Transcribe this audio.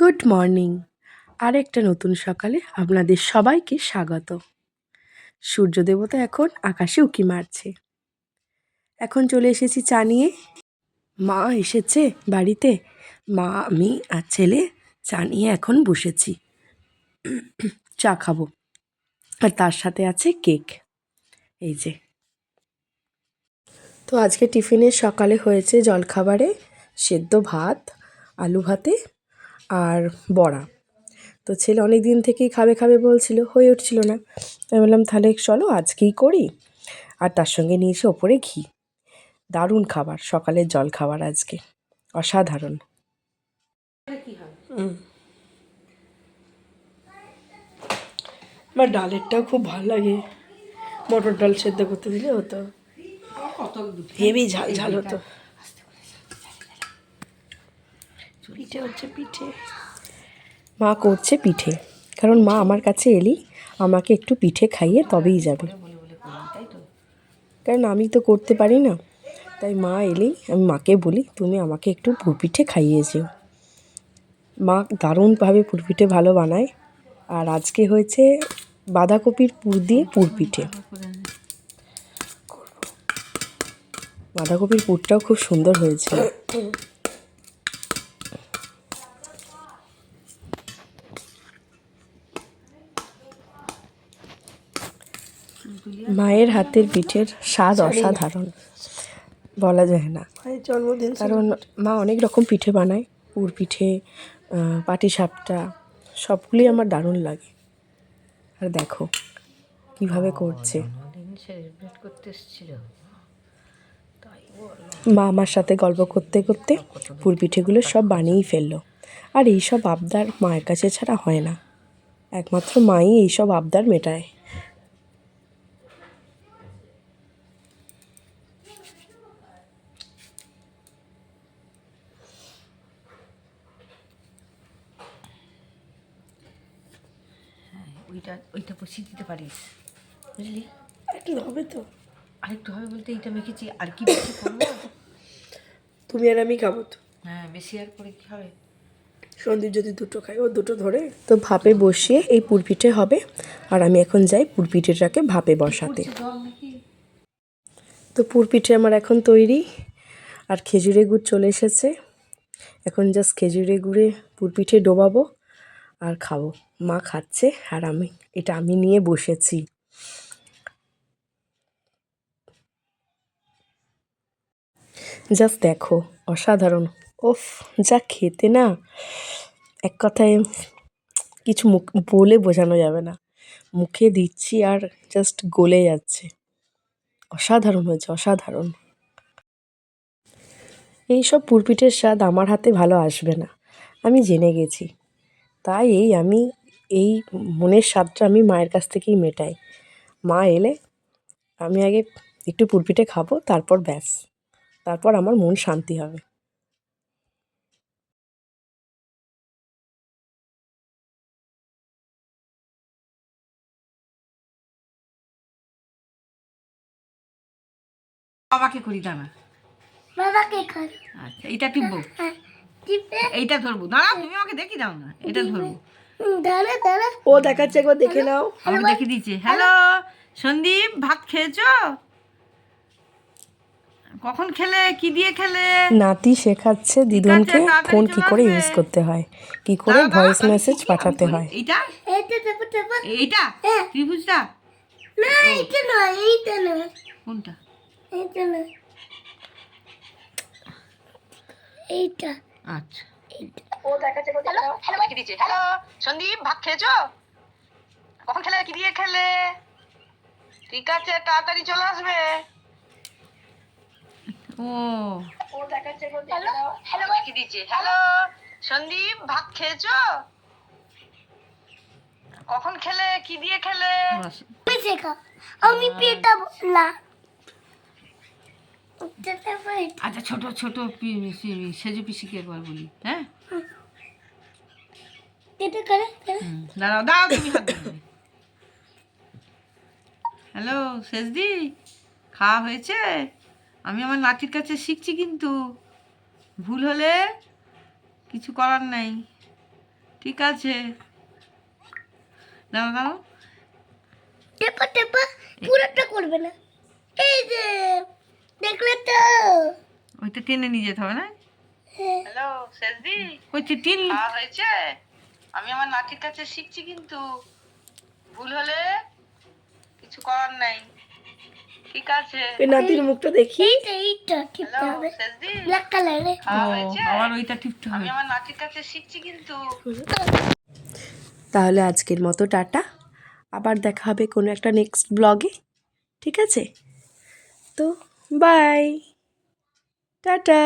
Good morning. আর একটা নতুন সকালে আপনাদের সবাইকে স্বাগত। সূর্য দেবতা এখন আকাশে উঁকি মারছে। এখন চলে এসেছি চা নিয়ে। মা এসেছে বাড়িতে। মা, আমি আর ছেলে চা নিয়ে এখন বসেছি। চা খাবো, আর তার সাথে আছে কেক। এই যে। তো আজকে টিফিনের সকালে হয়েছে জলখাবারে সেদ্ধ ভাত, আলু ভাতে আর বড়া। তো ছেলে অনেক দিন থেকেই খাবে খাবে বলছিল, হয়ে উঠছিল না। আমি বললাম তাহলে চলো আজকেই করি। আর তার সঙ্গে নিয়েছি ওপরে ঘি। দারুণ খাবার, সকালের জল খাবার আজকে অসাধারণ। আমার ডালেরটাও খুব ভালো লাগে। মটর ডাল সেদ্ধ করতে দিলে হতো, হেভি ঝাল ঝাল হতো। পিঠে হচ্ছে, পিঠে মা করছে পিঠে, কারণ মা আমার কাছে এলেই আমাকে একটু পিঠে খাইয়ে তবেই যাবে, কারণ আমি তো করতে পারি না। তাই মা এলেই আমি মাকে বলি তুমি আমাকে একটু পুরপিঠে খাইয়ে যেও। মা দারুণভাবে পুরপিঠে ভালো বানায়। আর আজকে হয়েছে বাঁধাকপির পুর দিয়ে পুরপিঠে। বাঁধাকপির পুরটাও খুব সুন্দর হয়েছে। মায়ের হাতের পিঠের স্বাদ অসাধারণ, বলা যায় না। জন্মদিন, কারণ মা অনেক রকম পিঠে বানায়। পুর পিঠে, পাটিসাপটা, সবগুলোই আমার দারুণ লাগে। আর দেখো কিভাবে করছে। মা আমার সাথে গল্প করতে করতে পুর পিঠেগুলো সব বানিয়েই ফেললো। আর এইসব আবদার মায়ের কাছে ছাড়া হয় না, একমাত্র মাই এইসব আবদার মেটায়। ওইটা বসিয়ে দিতে পারিস, বুঝলি? একটু হবে তো, আরেকটু হবে বলতে এইটা মেখেছি, আর কি বেশি করবো? তুমি আর আমি খাবো তো। হ্যাঁ, বেশি আর করে কি হবে? সন্দীপ যদি দুটো খায়, ও দুটো ধরে। তো ভাপে বসিয়ে এই পুরপিঠে হবে। আর আমি এখন যাই পুরপিঠেটাকে ভাপে বসাতে। তো পুরপিঠে আমার এখন তৈরি। আর খেজুরের গুড় চলে এসেছে। এখন জাস্ট খেজুরের গুড়ে পুরপিঠে ডোবাবো আর খাবো। মা খাচ্ছে আর আমি নিয়ে বসেছি। জাস্ট দেখো, অসাধারণ। ওফ, যা খেতে না, এক কথায় কিছু বলে বোঝানো যাবে না। মুখে দিচ্ছি আর জাস্ট গলে যাচ্ছে। অসাধারণ হয়েছে, অসাধারণ। এইসব পুরপিঠের স্বাদ আমার হাতে ভালো আসবে না, আমি জেনে গেছি। তাই আমি এই মনের স্বাদটা আমি মায়ের কাছ থেকেই মেটাই। মা এলে আমি আগে একটু পুরপিঠে খাবো, তারপর ব্যাস, তারপর আমার মন শান্তি হবে। বাবাকে করি, দাঁড়া। বাবাকে কর। আচ্ছা, এইটা টিপবো, এইটা ধরবো। দাঁড়া, তুমি আমাকে দেখি দাও না, এটা ধরবো। দাঁড়া দাঁড়া, ও দেখাচ্ছে, একবার দেখে নাও। আমাকে দেখে দিচ্ছে। হ্যালো সন্দীপ, ভাত খেয়েছো? কখন খেলে? কি দিয়ে খেলে? নাতি শেখাচ্ছে দিদুনকে ফোন কি করে ইউজ করতে হয়, কি করে ভয়েস মেসেজ পাঠাতে হয়। এইটা এইটা টেপো টেপো। এইটা ত্রিভুজটা না, এইটা নয়, এইটা নয়, কোনটা? এইটা নয়, এইটা। আচ্ছা, ও দেখাচ্ছে, হ্যালো হ্যালো, কি দিচ্ছে? হ্যালো সন্দীপ, ভাত খেয়েছো? কখন খেলে? কি দিয়ে খেলে? ঠিক আছে, তাড়াতাড়ি চলে আসবে। ও দেখাচ্ছে, হ্যালো হ্যালো, কি দিচ্ছে? হ্যালো সন্দীপ, ভাত খেয়েছো? কখন খেলে? কি দিয়ে খেলে? শেখা, আমি পেটাবো না। আচ্ছা, ছোট ছোট সেজু পিসিকে একবার বলি। হ্যাঁ, এটা করে। দাঁড়াও দাঁড়াও, তুমি হাত ধরবে। হ্যালো সেজদি, খাওয়া হয়েছে? আমি আমার নাতির কাছে শিখছি, কিন্তু ভুল হলে কিছু করার নাই। ঠিক আছে, দাও দাও। টেপা টেপা পুরোটা করবে না। এই যে দেখলে তো। ওইটা টেনে নিয়ে যেতে হবে না? হ্যাঁ। হ্যালো শেষদি, ওইটা টিন হয়েছে। আমি আমার নাতির কাছে শিখছি, কিন্তু ভুল হলে কিছু করার নাই। ঠিক আছে, ওই নাতির মুখটা দেখি। এইটা টিপতে হ্যালো হবে। শেষদি, ব্ল্যাক কালারে। আবার ওইটা টিপতে হবে। আমি আমার নাতির কাছে শিখছি কিন্তু। তাহলে আজকের মতো টাটা, আবার দেখা হবে কোনো একটা নেক্সট ব্লগে। ঠিক আছে, তো বাই, টাটা।